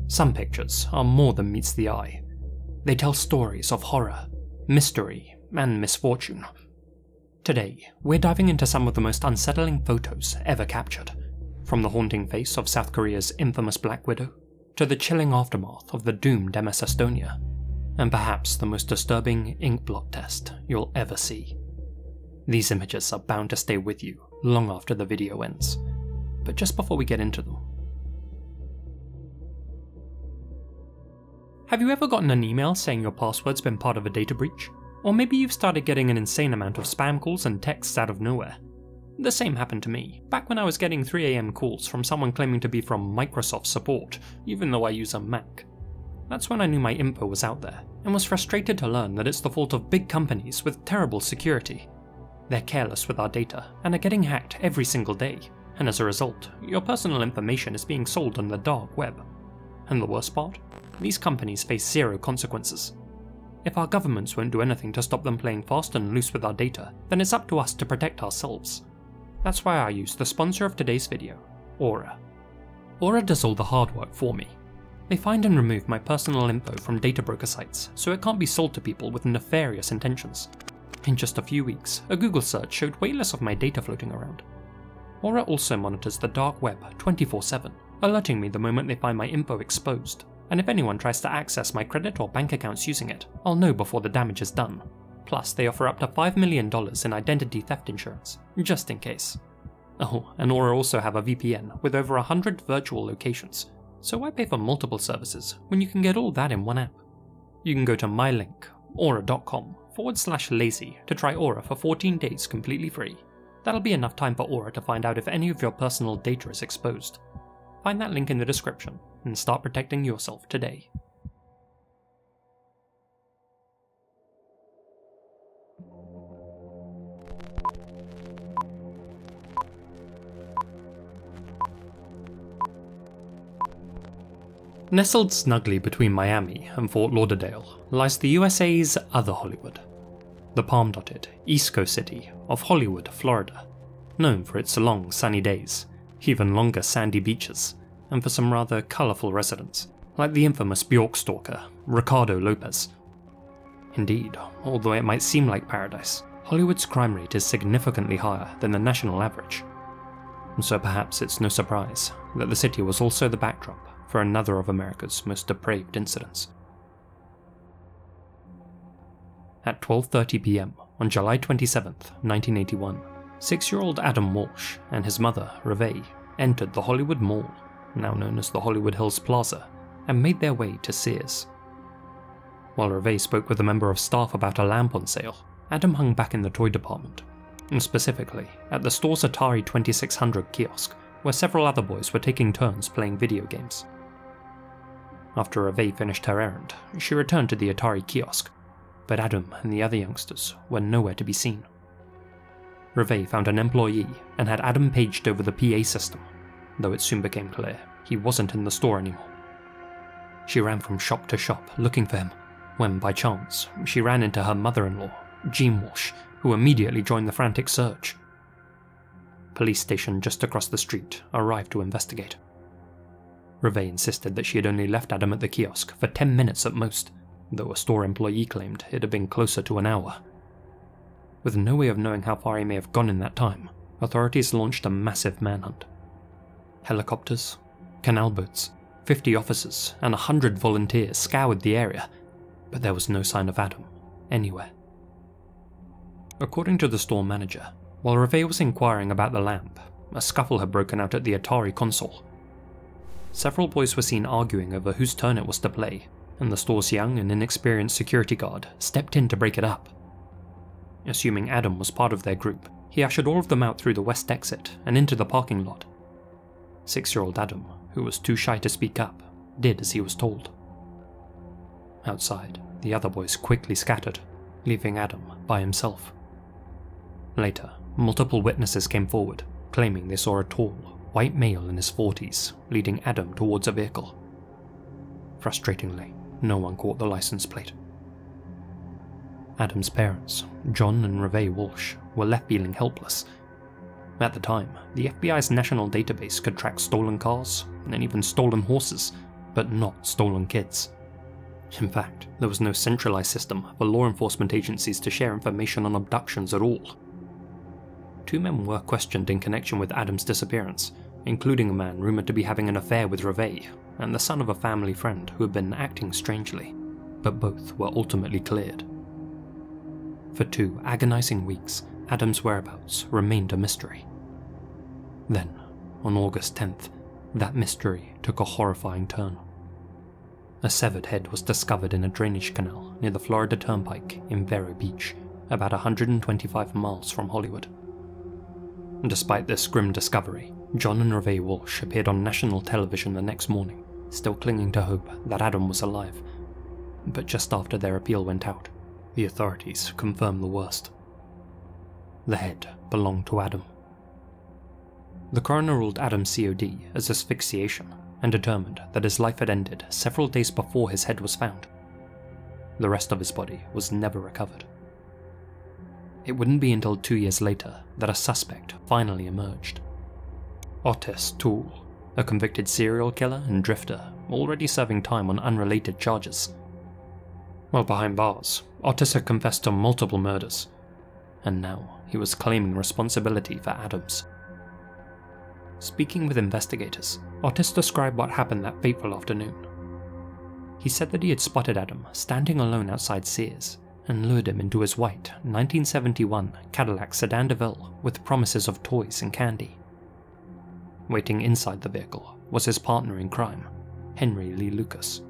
Some pictures are more than meets the eye. They tell stories of horror, mystery, and misfortune. Today, we're diving into some of the most unsettling photos ever captured, from the haunting face of South Korea's infamous Black Widow, to the chilling aftermath of the doomed MS Estonia, and perhaps the most disturbing ink blot test you'll ever see. These images are bound to stay with you long after the video ends, but just before we get into them, have you ever gotten an email saying your password's been part of a data breach? Or maybe you've started getting an insane amount of spam calls and texts out of nowhere. The same happened to me, back when I was getting 3 AM calls from someone claiming to be from Microsoft support, even though I use a Mac. That's when I knew my info was out there, and was frustrated to learn that it's the fault of big companies with terrible security. They're careless with our data, and are getting hacked every single day, and as a result, your personal information is being sold on the dark web. And the worst part? These companies face zero consequences. If our governments won't do anything to stop them playing fast and loose with our data, then it's up to us to protect ourselves. That's why I use the sponsor of today's video, Aura. Aura does all the hard work for me. They find and remove my personal info from data broker sites, so it can't be sold to people with nefarious intentions. In just a few weeks, a Google search showed way less of my data floating around. Aura also monitors the dark web 24/7, alerting me the moment they find my info exposed. And if anyone tries to access my credit or bank accounts using it, I'll know before the damage is done. Plus, they offer up to $5 million in identity theft insurance, just in case. Oh, and Aura also have a VPN with over 100 virtual locations, so why pay for multiple services when you can get all that in one app? You can go to my link, aura.com/lazy, to try Aura for 14 days completely free. That'll be enough time for Aura to find out if any of your personal data is exposed. Find that link in the description and start protecting yourself today. Nestled snugly between Miami and Fort Lauderdale lies the USA's other Hollywood, the palm-dotted East Coast city of Hollywood, Florida, known for its long sunny days, even longer sandy beaches, and for some rather colourful residents, like the infamous Bjork stalker, Ricardo Lopez. Indeed, although it might seem like paradise, Hollywood's crime rate is significantly higher than the national average. And so perhaps it's no surprise that the city was also the backdrop for another of America's most depraved incidents. At 12:30 PM on July 27th, 1981, 6-year-old Adam Walsh and his mother, Reve, entered the Hollywood Mall, now known as the Hollywood Hills Plaza, and made their way to Sears. While Reve spoke with a member of staff about a lamp on sale, Adam hung back in the toy department, and specifically at the store's Atari 2600 kiosk, where several other boys were taking turns playing video games. After Reve finished her errand, she returned to the Atari kiosk, but Adam and the other youngsters were nowhere to be seen. Reve found an employee and had Adam paged over the PA system, though it soon became clear he wasn't in the store anymore. She ran from shop to shop looking for him, when by chance she ran into her mother-in-law, Jean Walsh, who immediately joined the frantic search. Police station just across the street arrived to investigate. Reve insisted that she had only left Adam at the kiosk for 10 minutes at most, though a store employee claimed it had been closer to an hour. With no way of knowing how far he may have gone in that time, authorities launched a massive manhunt. Helicopters, canal boats, 50 officers, and 100 volunteers scoured the area, but there was no sign of Adam anywhere. According to the store manager, while Reve was inquiring about the lamp, a scuffle had broken out at the Atari console. Several boys were seen arguing over whose turn it was to play, and the store's young and inexperienced security guard stepped in to break it up. Assuming Adam was part of their group, he ushered all of them out through the west exit and into the parking lot. 6-year-old Adam, who was too shy to speak up, did as he was told. Outside, the other boys quickly scattered, leaving Adam by himself. Later, multiple witnesses came forward, claiming they saw a tall, white male in his 40s leading Adam towards a vehicle. Frustratingly, no one caught the license plate. Adam's parents, John and Reve Walsh, were left feeling helpless. At the time, the FBI's national database could track stolen cars, and even stolen horses, but not stolen kids. In fact, there was no centralized system for law enforcement agencies to share information on abductions at all. 2 men were questioned in connection with Adam's disappearance, including a man rumoured to be having an affair with Reve, and the son of a family friend who had been acting strangely, but both were ultimately cleared. For 2 agonizing weeks, Adam's whereabouts remained a mystery. Then, on August 10th, that mystery took a horrifying turn. A severed head was discovered in a drainage canal near the Florida Turnpike in Vero Beach, about 125 miles from Hollywood. Despite this grim discovery, John and Reve Walsh appeared on national television the next morning, still clinging to hope that Adam was alive. But just after their appeal went out, the authorities confirmed the worst. The head belonged to Adam. The coroner ruled Adam's COD as asphyxiation and determined that his life had ended several days before his head was found. The rest of his body was never recovered. It wouldn't be until 2 years later that a suspect finally emerged. Otis Toole, a convicted serial killer and drifter, already serving time on unrelated charges. While behind bars, Otis had confessed to multiple murders, and now he was claiming responsibility for Adam's. Speaking with investigators, Otis described what happened that fateful afternoon. He said that he had spotted Adam standing alone outside Sears and lured him into his white 1971 Cadillac Sedan DeVille with promises of toys and candy. Waiting inside the vehicle was his partner in crime, Henry Lee Lucas.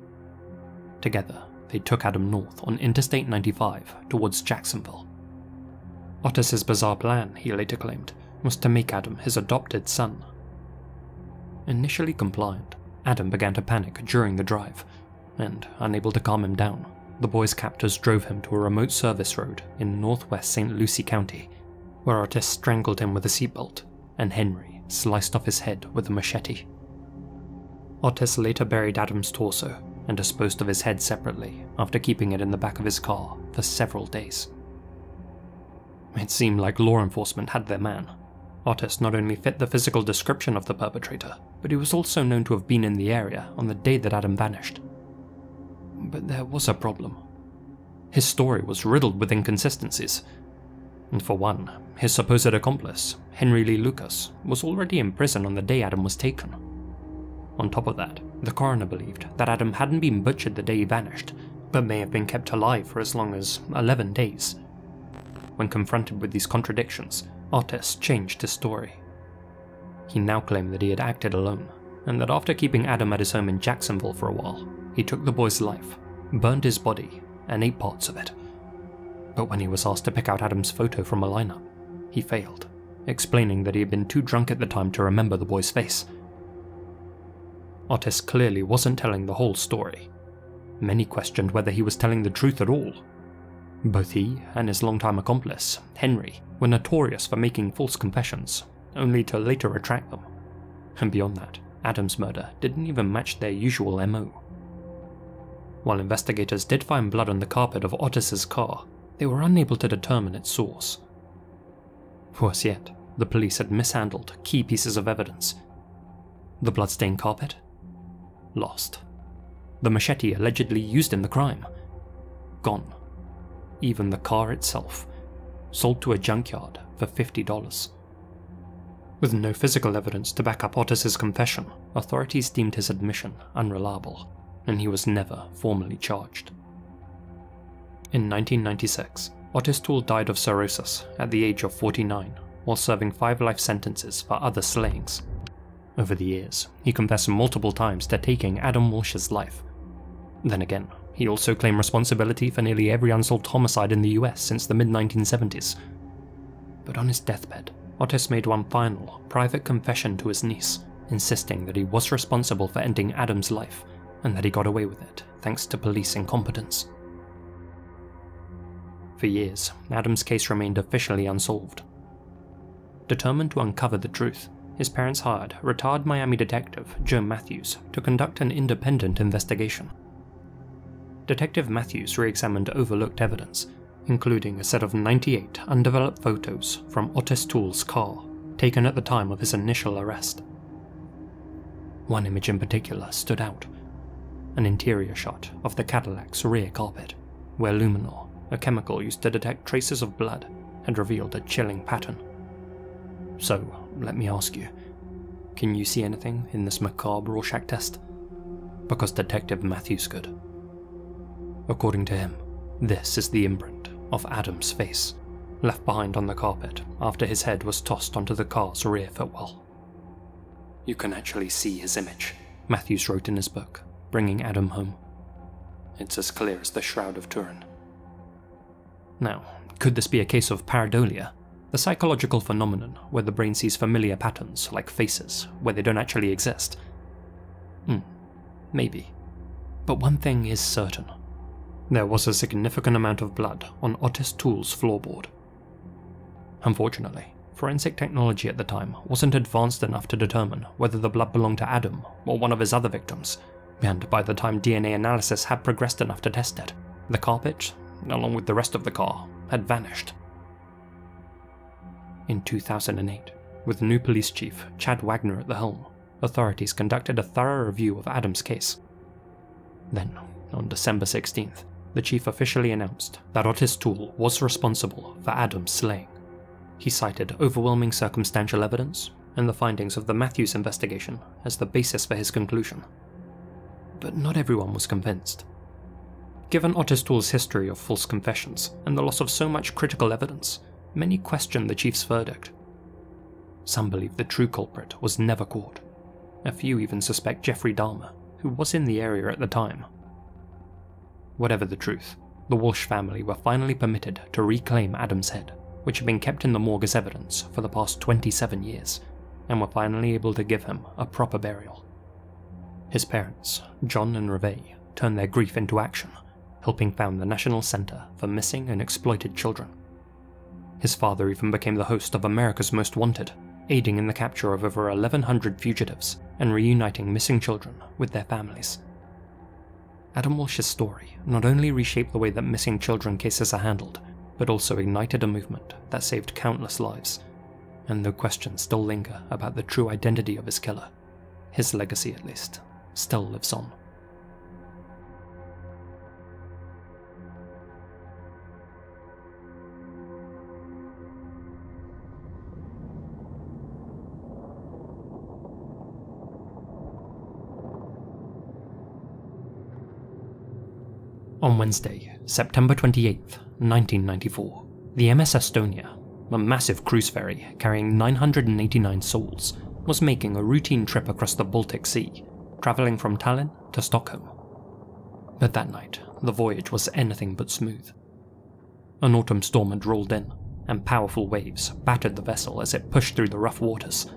Together, they took Adam north on Interstate 95 towards Jacksonville. Otis's bizarre plan, he later claimed, was to make Adam his adopted son. Initially compliant, Adam began to panic during the drive, and, unable to calm him down, the boy's captors drove him to a remote service road in northwest St. Lucie County, where Otis strangled him with a seatbelt, and Henry sliced off his head with a machete. Otis later buried Adam's torso and disposed of his head separately after keeping it in the back of his car for several days. It seemed like law enforcement had their man. Otis not only fit the physical description of the perpetrator, but he was also known to have been in the area on the day that Adam vanished. But there was a problem. His story was riddled with inconsistencies. And for one, his supposed accomplice, Henry Lee Lucas, was already in prison on the day Adam was taken. On top of that, the coroner believed that Adam hadn't been butchered the day he vanished, but may have been kept alive for as long as 11 days. When confronted with these contradictions, Otis changed his story. He now claimed that he had acted alone, and that after keeping Adam at his home in Jacksonville for a while, he took the boy's life, burned his body, and ate parts of it. But when he was asked to pick out Adam's photo from a lineup, he failed, explaining that he had been too drunk at the time to remember the boy's face. Otis clearly wasn't telling the whole story. Many questioned whether he was telling the truth at all. Both he and his longtime accomplice, Henry, were notorious for making false confessions, only to later retract them. And beyond that, Adam's murder didn't even match their usual MO. While investigators did find blood on the carpet of Otis's car, they were unable to determine its source. Worse yet, the police had mishandled key pieces of evidence. The bloodstained carpet? Lost. The machete allegedly used in the crime? Gone. Even the car itself, sold to a junkyard for $50. With no physical evidence to back up Otis's confession, authorities deemed his admission unreliable, and he was never formally charged. In 1996, Otis Toole died of cirrhosis at the age of 49, while serving 5 life sentences for other slayings. Over the years, he confessed multiple times to taking Adam Walsh's life. Then again, he also claimed responsibility for nearly every unsolved homicide in the US since the mid-1970s. But on his deathbed, Otis made one final, private confession to his niece, insisting that he was responsible for ending Adam's life, and that he got away with it thanks to police incompetence. For years, Adam's case remained officially unsolved. Determined to uncover the truth, his parents hired retired Miami detective Joe Matthews to conduct an independent investigation. Detective Matthews re-examined overlooked evidence, including a set of 98 undeveloped photos from Otis Toole's car, taken at the time of his initial arrest. One image in particular stood out, an interior shot of the Cadillac's rear carpet, where luminol, a chemical used to detect traces of blood, had revealed a chilling pattern. So, let me ask you, can you see anything in this macabre Rorschach test? Because Detective Matthews could. According to him, this is the imprint of Adam's face, left behind on the carpet after his head was tossed onto the car's rear footwell. You can actually see his image, Matthews wrote in his book, Bringing Adam Home. It's as clear as the Shroud of Turin. Now, could this be a case of pareidolia, the psychological phenomenon where the brain sees familiar patterns like faces where they don't actually exist? Maybe. But one thing is certain. There was a significant amount of blood on Otis Toole's floorboard. Unfortunately, forensic technology at the time wasn't advanced enough to determine whether the blood belonged to Adam or one of his other victims, and by the time DNA analysis had progressed enough to test it, the carpet, along with the rest of the car, had vanished. In 2008, with new police chief Chad Wagner at the helm, authorities conducted a thorough review of Adam's case. Then, on December 16th, the chief officially announced that Otis Toole was responsible for Adam's slaying. He cited overwhelming circumstantial evidence and the findings of the Matthews investigation as the basis for his conclusion. But not everyone was convinced. Given Otis Toole's history of false confessions and the loss of so much critical evidence, many questioned the chief's verdict. Some believe the true culprit was never caught. A few even suspect Jeffrey Dahmer, who was in the area at the time. Whatever the truth, the Walsh family were finally permitted to reclaim Adam's head, which had been kept in the morgue as evidence for the past 27 years, and were finally able to give him a proper burial. His parents, John and Reve, turned their grief into action, helping found the National Center for Missing and Exploited Children. His father even became the host of America's Most Wanted, aiding in the capture of over 1,100 fugitives and reuniting missing children with their families. Adam Walsh's story not only reshaped the way that missing children cases are handled, but also ignited a movement that saved countless lives. And though questions still linger about the true identity of his killer, his legacy at least still lives on. On Wednesday, September 28th, 1994, the MS Estonia, a massive cruise ferry carrying 989 souls, was making a routine trip across the Baltic Sea, travelling from Tallinn to Stockholm. But that night, the voyage was anything but smooth. An autumn storm had rolled in, and powerful waves battered the vessel as it pushed through the rough waters.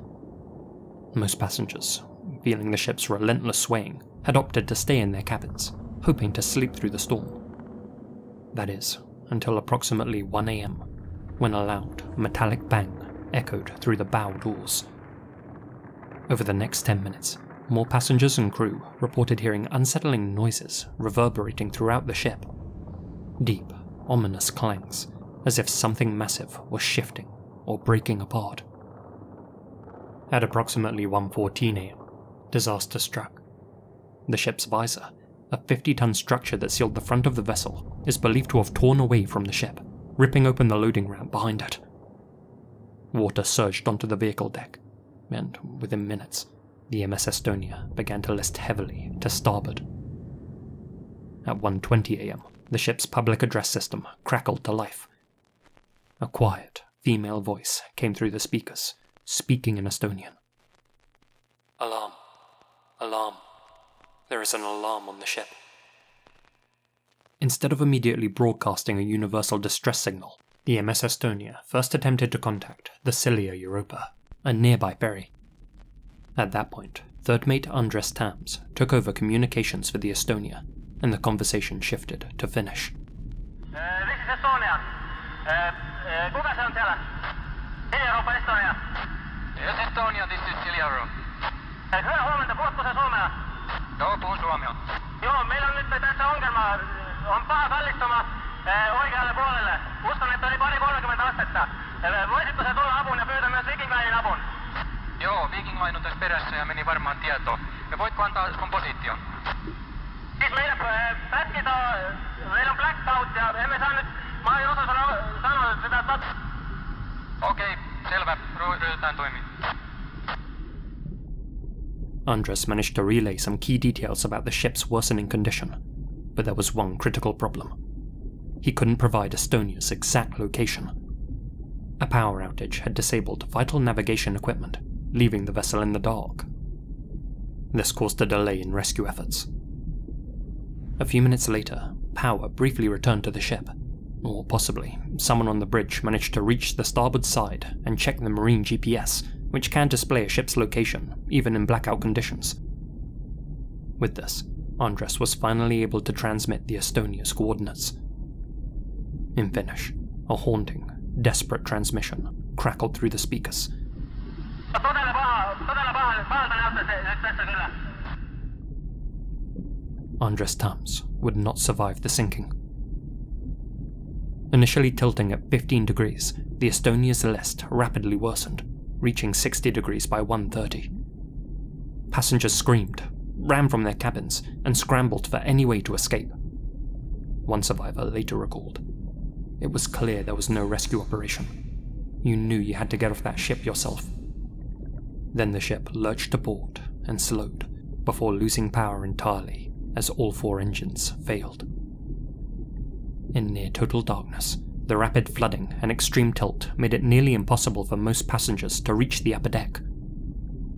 Most passengers, feeling the ship's relentless swaying, had opted to stay in their cabins, hoping to sleep through the storm. That is, until approximately 1 AM, when a loud, metallic bang echoed through the bow doors. Over the next 10 minutes, more passengers and crew reported hearing unsettling noises reverberating throughout the ship. Deep, ominous clangs, as if something massive was shifting or breaking apart. At approximately 1:14 AM, disaster struck. The ship's visor, a 50-ton structure that sealed the front of the vessel, is believed to have torn away from the ship, ripping open the loading ramp behind it. Water surged onto the vehicle deck, and within minutes, the MS Estonia began to list heavily to starboard. At 1:20 AM, the ship's public address system crackled to life. A quiet, female voice came through the speakers, speaking in Estonian. "Alarm! Alarm! There is an alarm on the ship." Instead of immediately broadcasting a universal distress signal, the MS Estonia first attempted to contact the Silja Europa, a nearby ferry. At that point, third mate Andres Tams took over communications for the Estonia, and the conversation shifted to Finnish. This is Estonia. Kuka se on siellä? Silja Europa, Estonia. Yes, Estonia, this is Silja Europa. Hyvää huomenta, puhutko sä suomea? Joo, puhun suomea. Joo, meillä on nyt tässä ongelma. On paha kallistuma oikealle puolelle. Uskon, että oli 30 astetta. Voisitko sä tulla apuun ja pyytää myös Viking Linein apun? Joo, Viking Line on tässä perässä ja meni varmaan tietoon. Ja voitko antaa sun position? Okei, selvä. Ryhdytään toimiin. Andres managed to relay some key details about the ship's worsening condition, but there was one critical problem. He couldn't provide Estonia's exact location. A power outage had disabled vital navigation equipment, leaving the vessel in the dark. This caused a delay in rescue efforts. A few minutes later, power briefly returned to the ship, or possibly someone on the bridge managed to reach the starboard side and check the marine GPS, which can display a ship's location, even in blackout conditions. With this, Andres was finally able to transmit the Estonia's coordinates. In Finnish, a haunting, desperate transmission crackled through the speakers. Andres Tams would not survive the sinking. Initially tilting at 15 degrees, the Estonia's list rapidly worsened, reaching 60 degrees by 1:30. Passengers screamed, ran from their cabins, and scrambled for any way to escape. One survivor later recalled, "It was clear there was no rescue operation. You knew you had to get off that ship yourself." Then the ship lurched to port and slowed, before losing power entirely as all 4 engines failed. In near total darkness, the rapid flooding and extreme tilt made it nearly impossible for most passengers to reach the upper deck.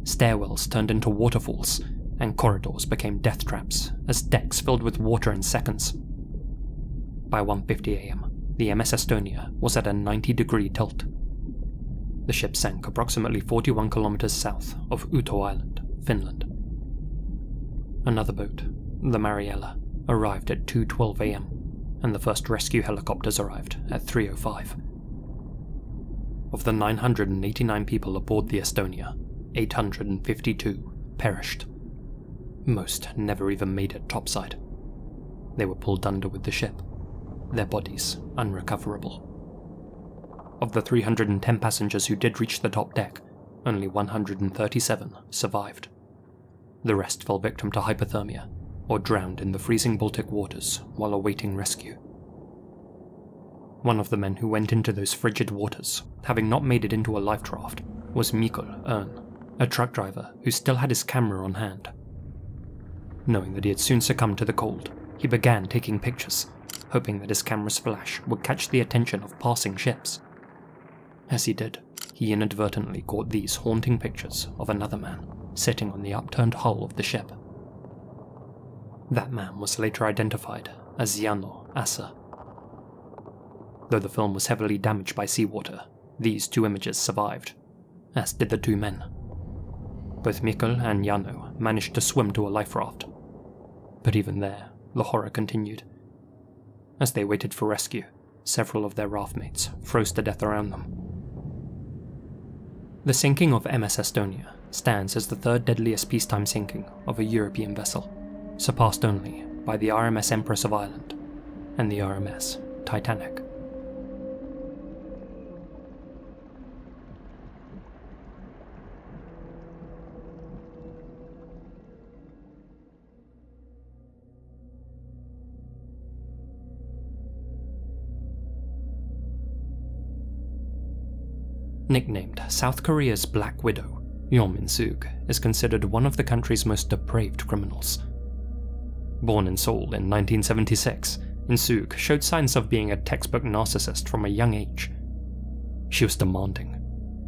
Stairwells turned into waterfalls, and corridors became death traps as decks filled with water in seconds. By 1:50 AM, the MS Estonia was at a 90-degree tilt. The ship sank approximately 41 kilometers south of Uto Island, Finland. Another boat, the Mariella, arrived at 2:12 AM, and the first rescue helicopters arrived at 3:05. Of the 989 people aboard the Estonia, 852 perished. Most never even made it topside. They were pulled under with the ship, their bodies unrecoverable. Of the 310 passengers who did reach the top deck, only 137 survived. The rest fell victim to hypothermia, or drowned in the freezing Baltic waters while awaiting rescue. One of the men who went into those frigid waters, having not made it into a life raft, was Mikkel Ern, a truck driver who still had his camera on hand. Knowing that he had soon succumbed to the cold, he began taking pictures, hoping that his camera's flash would catch the attention of passing ships. As he did, he inadvertently caught these haunting pictures of another man sitting on the upturned hull of the ship. That man was later identified as Jano Assa. Though the film was heavily damaged by seawater, these 2 images survived, as did the 2 men. Both Mikkel and Jano managed to swim to a life raft, but even there, the horror continued. As they waited for rescue, several of their raft mates froze to death around them. The sinking of MS Estonia stands as the 3rd deadliest peacetime sinking of a European vessel, surpassed only by the RMS Empress of Ireland and the RMS Titanic. Nicknamed South Korea's Black Widow, Eom In-sook is considered one of the country's most depraved criminals. Born in Seoul in 1976, In-sook showed signs of being a textbook narcissist from a young age. She was demanding,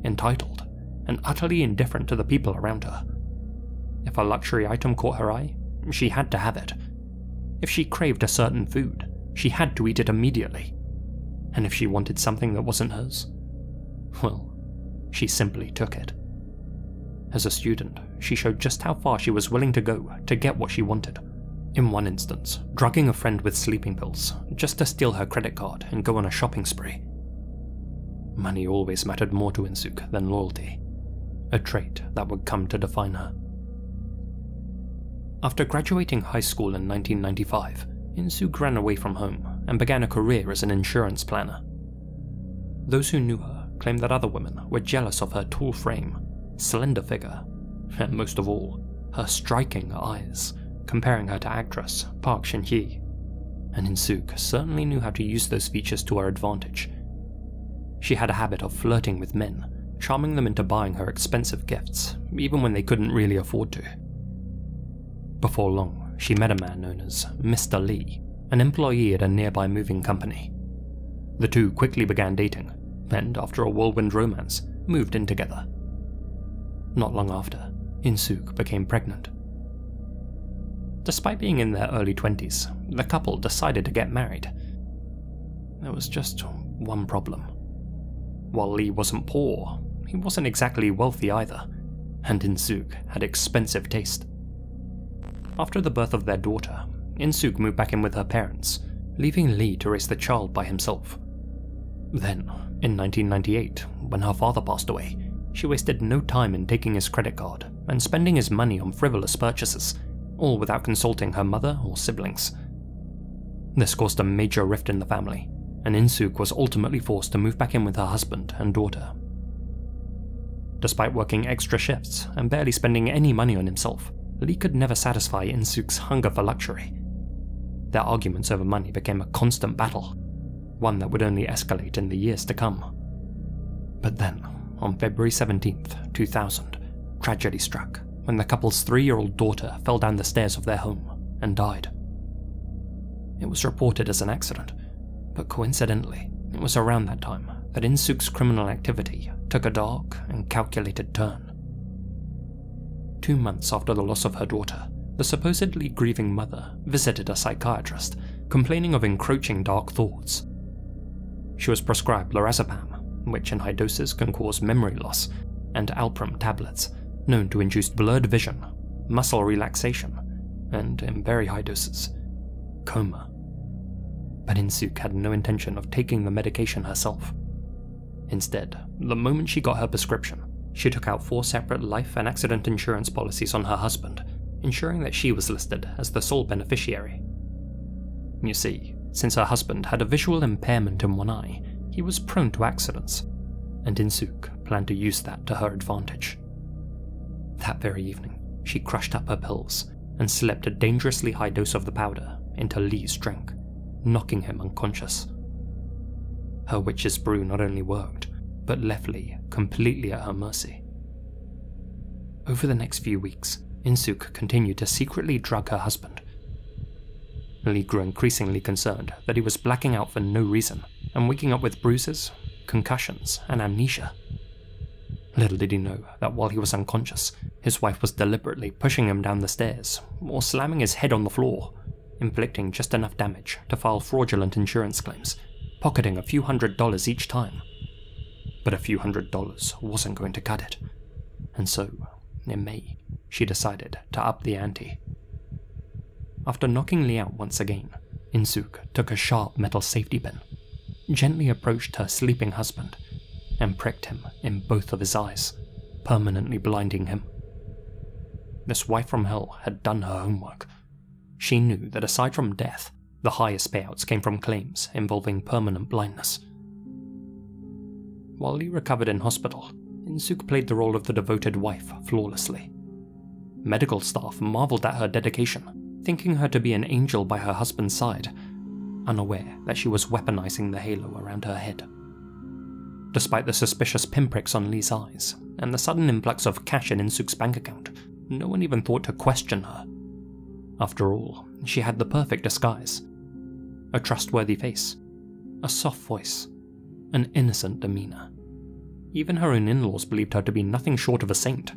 entitled, and utterly indifferent to the people around her. If a luxury item caught her eye, she had to have it. If she craved a certain food, she had to eat it immediately. And if she wanted something that wasn't hers, well, she simply took it. As a student, she showed just how far she was willing to go to get what she wanted. In one instance, drugging a friend with sleeping pills just to steal her credit card and go on a shopping spree. Money always mattered more to In-sook than loyalty, a trait that would come to define her. After graduating high school in 1995, In-sook ran away from home and began a career as an insurance planner. Those who knew her claimed that other women were jealous of her tall frame, slender figure, and most of all, her striking eyes, comparing her to actress Park Shin-hye, and In-sook certainly knew how to use those features to her advantage. she had a habit of flirting with men, charming them into buying her expensive gifts, even when they couldn't really afford to. Before long, she met a man known as Mr. Lee, an employee at a nearby moving company. The two quickly began dating, and after a whirlwind romance, moved in together. Not long after, In-sook became pregnant. Despite being in their early 20s, the couple decided to get married. There was just one problem. While Lee wasn't poor, he wasn't exactly wealthy either, and In-sook had expensive taste. After the birth of their daughter, In-sook moved back in with her parents, leaving Lee to raise the child by himself. Then, in 1998, when her father passed away, she wasted no time in taking his credit card and spending his money on frivolous purchases, all without consulting her mother or siblings. This caused a major rift in the family, and In-sook was ultimately forced to move back in with her husband and daughter. Despite working extra shifts and barely spending any money on himself, Lee could never satisfy In-sook's hunger for luxury. Their arguments over money became a constant battle, one that would only escalate in the years to come. But then, on February 17th, 2000, tragedy struck when the couple's 3-year-old daughter fell down the stairs of their home and died. It was reported as an accident, but coincidentally, it was around that time that In-sook's criminal activity took a dark and calculated turn. 2 months after the loss of her daughter, the supposedly grieving mother visited a psychiatrist, complaining of encroaching dark thoughts. She was prescribed lorazepam, which in high doses can cause memory loss, and Alpram tablets, known to induce blurred vision, muscle relaxation, and, in very high doses, coma. But In-sook had no intention of taking the medication herself. Instead, the moment she got her prescription, she took out 4 separate life and accident insurance policies on her husband, ensuring that she was listed as the sole beneficiary. You see, since her husband had a visual impairment in one eye, he was prone to accidents, and In-sook planned to use that to her advantage. That very evening, she crushed up her pills and slipped a dangerously high dose of the powder into Lee's drink, knocking him unconscious. Her witch's brew not only worked, but left Lee completely at her mercy. Over the next few weeks, In-sook continued to secretly drug her husband. Lee grew increasingly concerned that he was blacking out for no reason and waking up with bruises, concussions, and amnesia. Little did he know that while he was unconscious, his wife was deliberately pushing him down the stairs or slamming his head on the floor, inflicting just enough damage to file fraudulent insurance claims, pocketing a few $100s each time. But a few $100s wasn't going to cut it, and so, in May, she decided to up the ante. After knocking Lee out once again, In-sook took a sharp metal safety pin, gently approached her sleeping husband, and pricked him in both of his eyes, permanently blinding him. This wife from hell had done her homework. She knew that aside from death, the highest payouts came from claims involving permanent blindness. While Lee recovered in hospital, In-sook played the role of the devoted wife flawlessly. Medical staff marveled at her dedication, thinking her to be an angel by her husband's side, unaware that she was weaponizing the halo around her head. Despite the suspicious pinpricks on Lee's eyes, and the sudden influx of cash in In-sook's bank account, no one even thought to question her. After all, she had the perfect disguise. A trustworthy face, a soft voice, an innocent demeanor. Even her own in-laws believed her to be nothing short of a saint.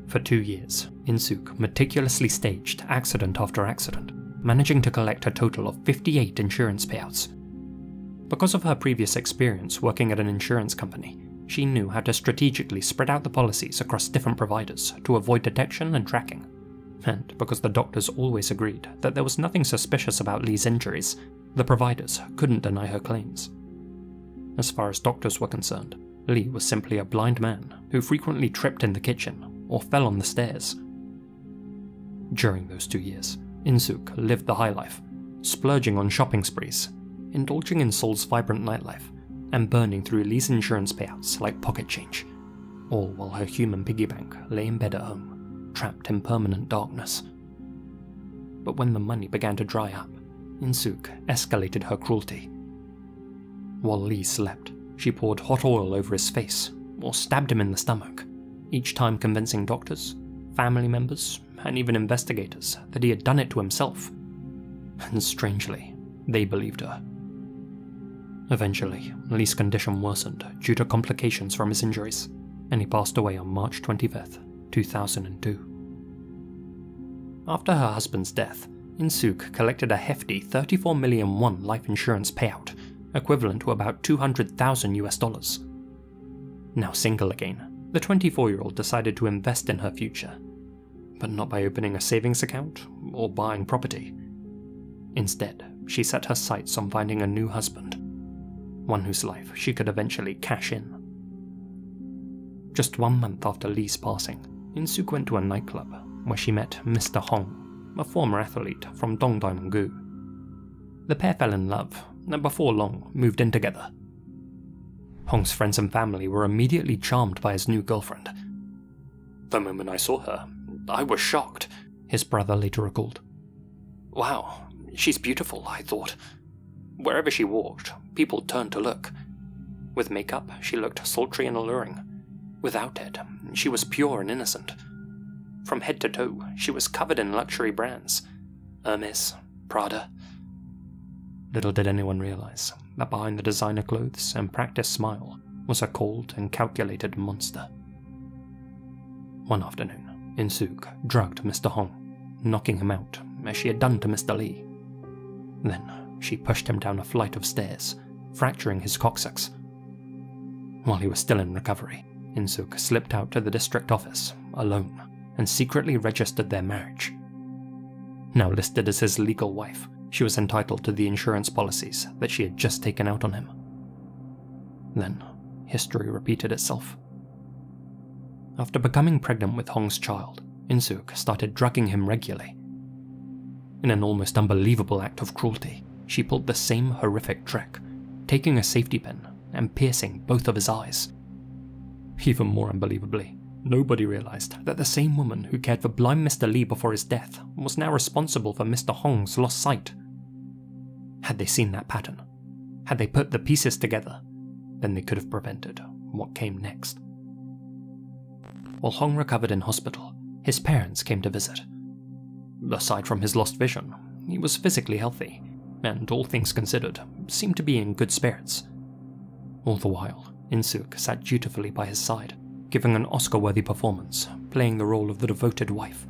For 2 years, In-sook meticulously staged accident after accident, managing to collect a total of 58 insurance payouts. Because of her previous experience working at an insurance company, she knew how to strategically spread out the policies across different providers to avoid detection and tracking. And because the doctors always agreed that there was nothing suspicious about Lee's injuries, the providers couldn't deny her claims. As far as doctors were concerned, Lee was simply a blind man who frequently tripped in the kitchen or fell on the stairs. During those 2 years, In-sook lived the high life, splurging on shopping sprees, indulging in Seoul's vibrant nightlife, and burning through Lee's insurance payouts like pocket change, all while her human piggy bank lay in bed at home, trapped in permanent darkness. But when the money began to dry up, In-sook escalated her cruelty. While Lee slept, she poured hot oil over his face or stabbed him in the stomach, each time convincing doctors, family members, and even investigators that he had done it to himself. And strangely, they believed her. Eventually, Lee's condition worsened due to complications from his injuries, and he passed away on March 25th, 2002. After her husband's death, In-sook collected a hefty 34 million won life insurance payout, equivalent to about $200,000. Now single again, the 24-year-old decided to invest in her future, but not by opening a savings account or buying property. Instead, she set her sights on finding a new husband, one whose life she could eventually cash in. Just 1 month after Lee's passing, In-sook went to a nightclub where she met Mr. Hong, a former athlete from Dongdaemun-gu. The pair fell in love, and before long moved in together. Hong's friends and family were immediately charmed by his new girlfriend. "The moment I saw her, I was shocked," his brother later recalled. "Wow, she's beautiful," I thought. Wherever she walked, people turned to look. With makeup, she looked sultry and alluring. Without it, she was pure and innocent. From head to toe, she was covered in luxury brands. Hermes, Prada. Little did anyone realize that behind the designer clothes and practiced smile was a cold and calculated monster. One afternoon, In-sook drugged Mr. Hong, knocking him out as she had done to Mr. Lee. Then she pushed him down a flight of stairs, fracturing his coccyx. While he was still in recovery, In-sook slipped out to the district office, alone, and secretly registered their marriage. Now listed as his legal wife, she was entitled to the insurance policies that she had just taken out on him. Then, history repeated itself. After becoming pregnant with Hong's child, In-sook started drugging him regularly. In an almost unbelievable act of cruelty, she pulled the same horrific trick, taking a safety pin and piercing both of his eyes. Even more unbelievably, nobody realized that the same woman who cared for blind Mr. Lee before his death was now responsible for Mr. Hong's lost sight. Had they seen that pattern, had they put the pieces together, then they could have prevented what came next. While Hong recovered in hospital, his parents came to visit. Aside from his lost vision, he was physically healthy, and all things considered, seemed to be in good spirits. All the while, In-sook sat dutifully by his side, giving an Oscar-worthy performance, playing the role of the devoted wife.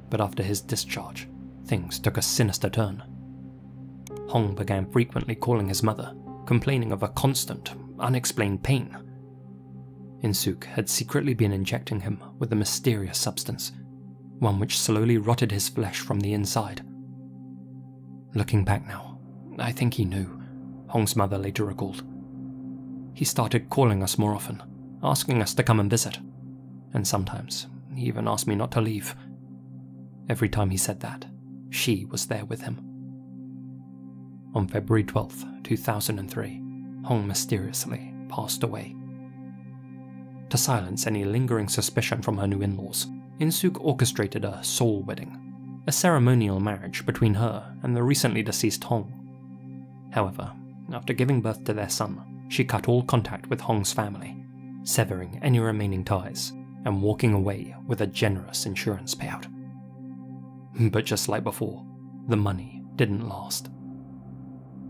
But after his discharge, things took a sinister turn. Hong began frequently calling his mother, complaining of a constant, unexplained pain. In-sook had secretly been injecting him with a mysterious substance, one which slowly rotted his flesh from the inside. Looking back now, I think he knew, Hong's mother later recalled. He started calling us more often, asking us to come and visit, and sometimes he even asked me not to leave. Every time he said that, she was there with him. On February 12th, 2003, Hong mysteriously passed away. To silence any lingering suspicion from her new in-laws, In-sook orchestrated a soul wedding, a ceremonial marriage between her and the recently deceased Hong. However, after giving birth to their son, she cut all contact with Hong's family, severing any remaining ties and walking away with a generous insurance payout. But just like before, the money didn't last.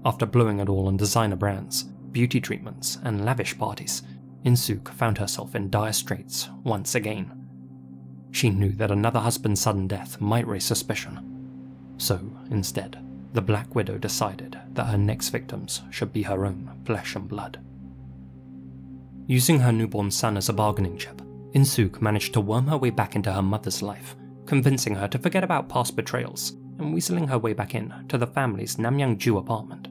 After blowing it all on designer brands, beauty treatments, and lavish parties, In-sook found herself in dire straits once again. She knew that another husband's sudden death might raise suspicion. So, instead, the Black Widow decided that her next victims should be her own flesh and blood. Using her newborn son as a bargaining chip, In-sook managed to worm her way back into her mother's life, convincing her to forget about past betrayals and weaseling her way back in to the family's Namyangju apartment.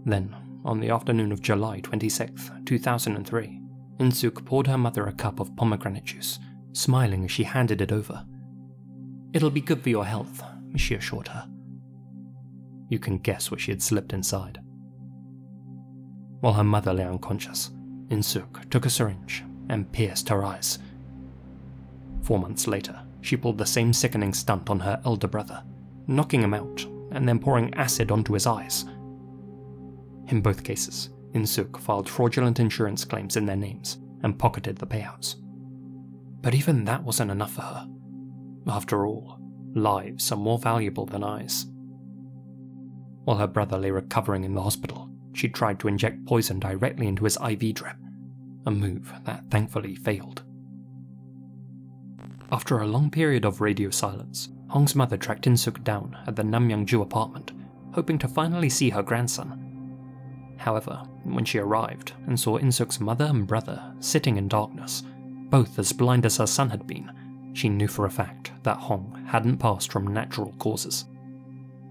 Then, on the afternoon of July 26, 2003, In-sook poured her mother a cup of pomegranate juice, smiling as she handed it over. "It'll be good for your health," she assured her. You can guess what she had slipped inside. While her mother lay unconscious, In-sook took a syringe and pierced her eyes. 4 months later, she pulled the same sickening stunt on her elder brother, knocking him out and then pouring acid onto his eyes. In both cases, In-sook filed fraudulent insurance claims in their names and pocketed the payouts. But even that wasn't enough for her. After all, lives are more valuable than eyes. While her brother lay recovering in the hospital, she tried to inject poison directly into his IV drip, a move that thankfully failed. After a long period of radio silence, Hong's mother tracked In-sook down at the Namyangju apartment, hoping to finally see her grandson. However, when she arrived and saw In-sook's mother and brother sitting in darkness, both as blind as her son had been, she knew for a fact that Hong hadn't passed from natural causes.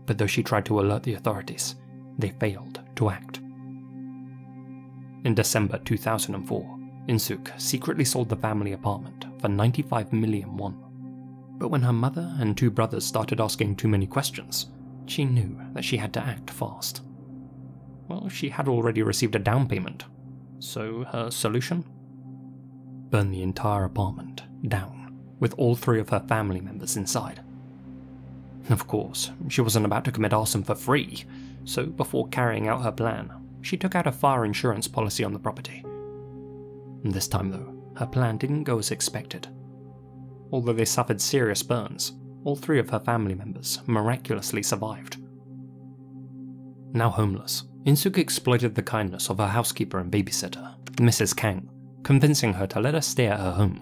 But though she tried to alert the authorities, they failed to act. In December 2004, In-sook secretly sold the family apartment for 95 million won. But when her mother and two brothers started asking too many questions, she knew that she had to act fast. Well, she had already received a down payment, so her solution? Burn the entire apartment down, with all three of her family members inside. Of course, she wasn't about to commit arson for free, so before carrying out her plan, she took out a fire insurance policy on the property. This time though, her plan didn't go as expected. Although they suffered serious burns, all three of her family members miraculously survived. Now homeless, In-sook exploited the kindness of her housekeeper and babysitter, Mrs. Kang, convincing her to let her stay at her home.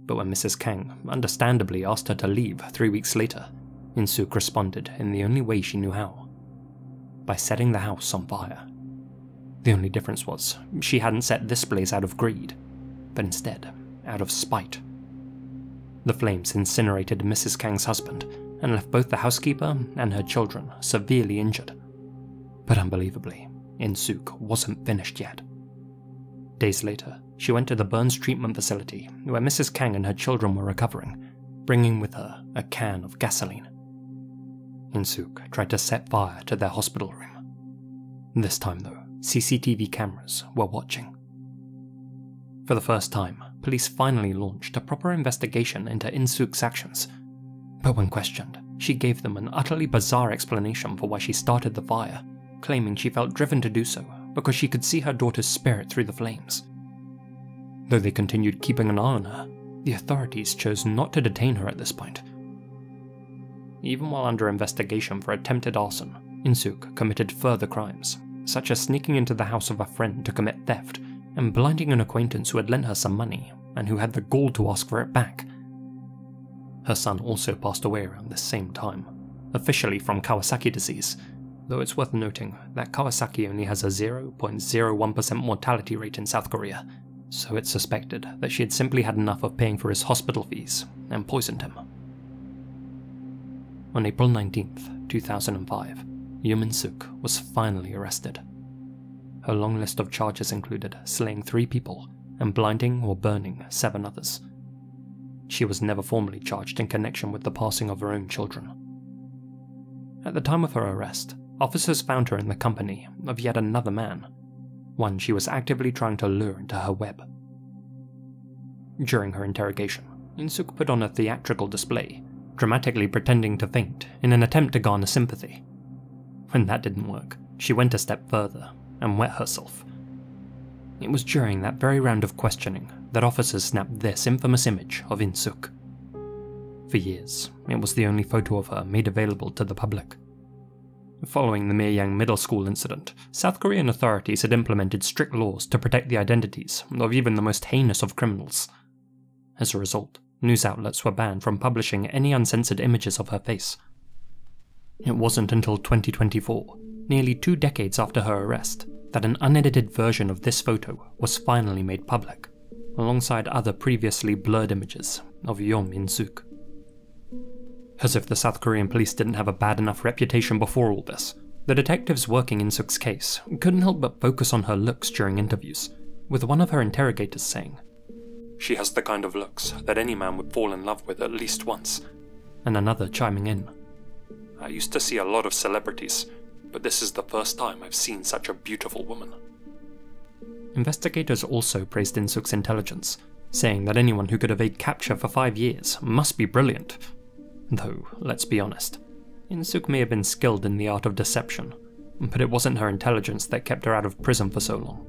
But when Mrs. Kang understandably asked her to leave 3 weeks later, In-sook responded in the only way she knew how: by setting the house on fire. The only difference was, she hadn't set this blaze out of greed, but instead out of spite. The flames incinerated Mrs. Kang's husband and left both the housekeeper and her children severely injured. But unbelievably, In-sook wasn't finished yet. Days later, she went to the burns treatment facility where Mrs. Kang and her children were recovering, bringing with her a can of gasoline. In-sook tried to set fire to their hospital room. This time though, CCTV cameras were watching. For the first time, police finally launched a proper investigation into In-sook's actions. But when questioned, she gave them an utterly bizarre explanation for why she started the fire, claiming she felt driven to do so because she could see her daughter's spirit through the flames. Though they continued keeping an eye on her, the authorities chose not to detain her at this point. Even while under investigation for attempted arson, In-sook committed further crimes, such as sneaking into the house of a friend to commit theft and blinding an acquaintance who had lent her some money and who had the gall to ask for it back. Her son also passed away around this same time, officially from Kawasaki disease, though it's worth noting that Kawasaki only has a 0.01% mortality rate in South Korea, so it's suspected that she had simply had enough of paying for his hospital fees and poisoned him. On April 19th, 2005, Eom In-sook was finally arrested. Her long list of charges included slaying 3 people and blinding or burning 7 others. She was never formally charged in connection with the passing of her own children. At the time of her arrest, officers found her in the company of yet another man, one she was actively trying to lure into her web. During her interrogation, In-sook put on a theatrical display, dramatically pretending to faint in an attempt to garner sympathy. When that didn't work, she went a step further and wet herself. It was during that very round of questioning that officers snapped this infamous image of In-sook. For years, it was the only photo of her made available to the public. Following the Miryang Middle School incident, South Korean authorities had implemented strict laws to protect the identities of even the most heinous of criminals. As a result, news outlets were banned from publishing any uncensored images of her face. It wasn't until 2024, nearly 2 decades after her arrest, that an unedited version of this photo was finally made public, alongside other previously blurred images of Eom In-sook. As if the South Korean police didn't have a bad enough reputation before all this, the detectives working In-sook's case couldn't help but focus on her looks during interviews, with one of her interrogators saying, "She has the kind of looks that any man would fall in love with at least once," and another chiming in, "I used to see a lot of celebrities, but this is the first time I've seen such a beautiful woman." Investigators also praised In-sook's intelligence, saying that anyone who could evade capture for 5 years must be brilliant. Though, let's be honest, In-sook may have been skilled in the art of deception, but it wasn't her intelligence that kept her out of prison for so long.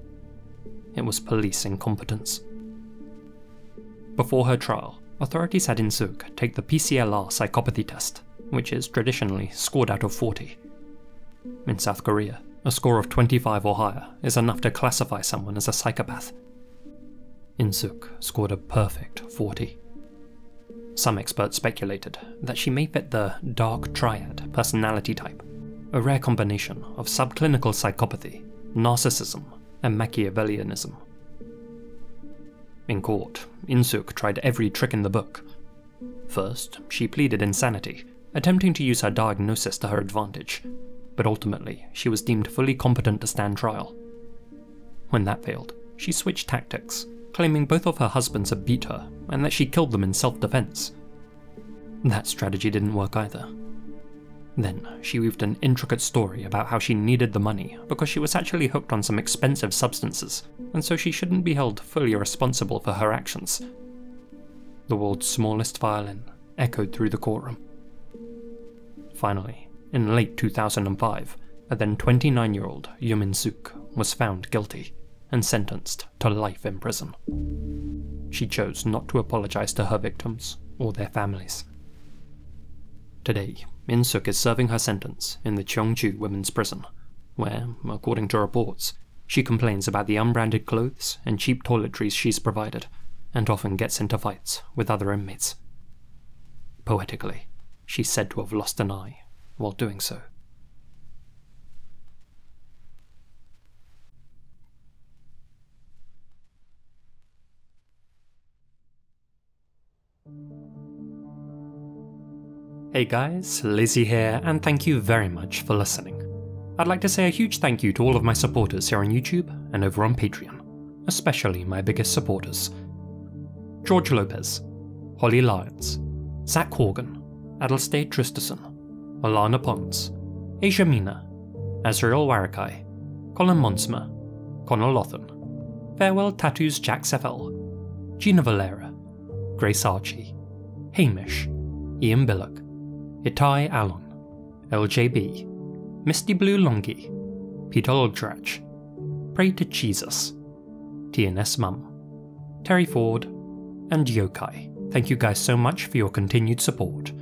It was police incompetence. Before her trial, authorities had In-sook take the PCLR psychopathy test, which is traditionally scored out of 40. In South Korea, a score of 25 or higher is enough to classify someone as a psychopath. In-sook scored a perfect 40. Some experts speculated that she may fit the dark triad personality type, a rare combination of subclinical psychopathy, narcissism, and Machiavellianism. In court, In-sook tried every trick in the book. First, she pleaded insanity, attempting to use her diagnosis to her advantage, but ultimately she was deemed fully competent to stand trial. When that failed, she switched tactics, claiming both of her husbands had beat her and that she killed them in self-defense. That strategy didn't work either. Then, she weaved an intricate story about how she needed the money because she was actually hooked on some expensive substances, and so she shouldn't be held fully responsible for her actions. The world's smallest violin echoed through the courtroom. Finally, in late 2005, a then 29-year-old Eom In-sook was found guilty and sentenced to life in prison. She chose not to apologize to her victims or their families. Today, In-sook is serving her sentence in the Cheongju Women's Prison, where, according to reports, she complains about the unbranded clothes and cheap toiletries she's provided, and often gets into fights with other inmates. Poetically, she's said to have lost an eye while doing so. Hey guys, Lizzie here, and thank you very much for listening. I'd like to say a huge thank you to all of my supporters here on YouTube and over on Patreon, especially my biggest supporters: George Lopez, Holly Lyons, Zak Horgan, Aðalsteinn Traustason, Alana Pons, Asiamina, Azrael Warakai, Colin Monsma, Louthan, Farewelltattoosjaxfl, Gina Valera, Gracearchie, Hamish, Biluck, Itai Alon, LJB, Mistyblue Longie, Lulgjuraj, Pray to Jesus, TNS Mum, Terry Ford, and Yokai. Thank you guys so much for your continued support.